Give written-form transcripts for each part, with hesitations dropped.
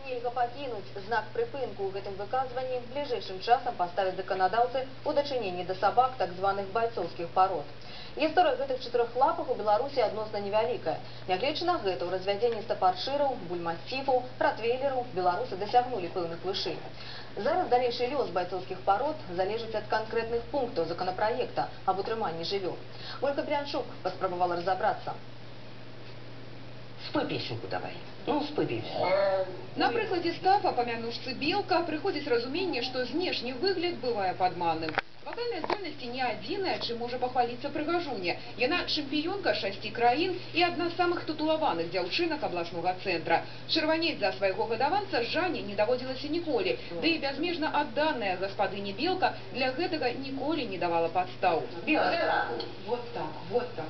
нельга пакінуць. Знак прыпынку ў гэтым выказванні бліжэйшым часам паставяць заканадаўцы ў дачыненні да сабак так званых байцоўскіх парод. Гісторыя гэтых чатырохлапых у Беларусі адносна невялікая. Нягледзячы на гэта, ў развядзенні стафаршыраў, бульмасцифаў, ротвейлераў беларусы дасягнулі пэўных вышынь. Зараз далейшы лёс байцоўскіх парод залежыць ад канкрэтных пунктаў законапраекта аб утрыманні жывёл. Ольга Брянчук паспрабавала разабрацца. Спой песенку давай. Ну, спой. На прыкладзе стафа па мянушцы Белка прыходзіць разуменне, што знешні выгляд бывае падманным. Вакальныя здольнасці не адзіная, чым можа пахваліцца прыгажуня. Яна чэмпіёнка 6 краін і адна з самых тытулаваных дзяўчынак абласнога цэнтра. Чырванець за свайго гадаванца Жанне не даводзілася ніколі, ды і бязмежна адданая гаспадыні Белка для гэтага ніколі не давала падстаў. Белка. Вот так.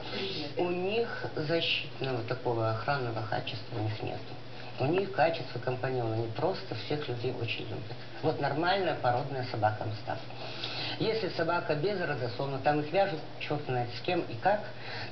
У них защитного такого охранного качества у них нет. У них качество компаньона. Они просто всех людей очень любят. Вот нормальная породная собака Амстаф. Если собака без родословно, там их вяжут черт знает с кем и как,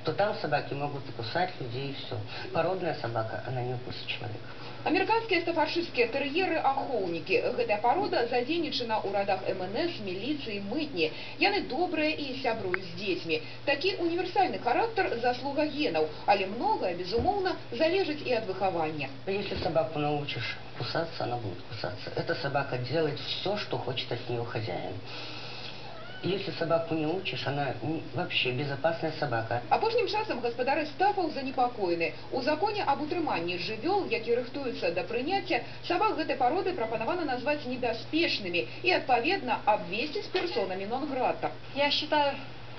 то там собаки могут кусать людей и все. Породная собака, она не укусит человека. Амерыканскія стафаршысцкія тэр'еры-ахоўнікі. Гэтая парода задзейнічана ў радах МНС, міліцыі, мытні. Яны добрыя і сябруюць з дзецьмі. Такі універсальны характар заслуга генаў, але многае, безумоўна, залежыць і ад выхавання. Если собаку научишь кусаться, она будет кусаться. Эта собака делает все, что хочет от нее хозяин. Если собаку не учишь, она вообще безопасная собака. Апошнім часам гаспадары стафаў занепакоены. У законе аб утрыманні жывёл, які рыхтуюцца да прыняцця, сабак гэтай пароды прапанавана назваць небяспечнымі і, адпаведна, абвесціць персонамі нон-грата. Я считаю,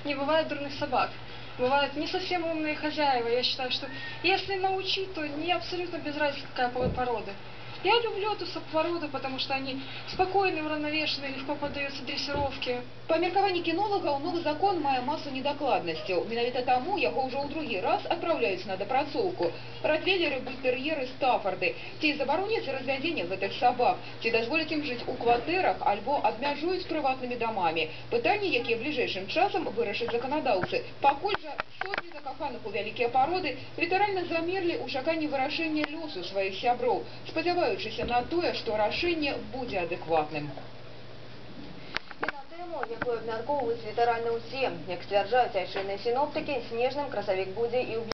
не бывает дурных собак. Бывают не совсем умные хозяева. Я считаю, что если научить, то не абсолютно без разницы, какая порода. Я люблю эту породу, потому что они спокойные, уравновешенные, легко поддаются дрессировке. Па меркаванні кінолагаў, новы закон мае масу недакладнасцяў. Менавіта таму яго ўжо ў другі раз адпраўляюць на дапрацоўку. Ротвейлеры, бультэр'еры, стафарды. Ці забароняць развядзенне гэтых сабак, ці дазволяць ім жыць у кватэрах, альбо абмяжуюць прыватнымі дамамі. Пытанні, якія бліжэйшым часам вырашаць заканадаўцы. Пакуль жа сотні закаханых у вялікія пароды літаральна замерлі ў чаканні вырашэння лёсу сваіх сяброў, спадзяваючыся на тое, што рашэнне будзе адэкватным. Якую абмяркоўваюць літаральна ўсе. Як сцвярджаюць айчынныя сіноптыкі, снежным красавік будзе і ў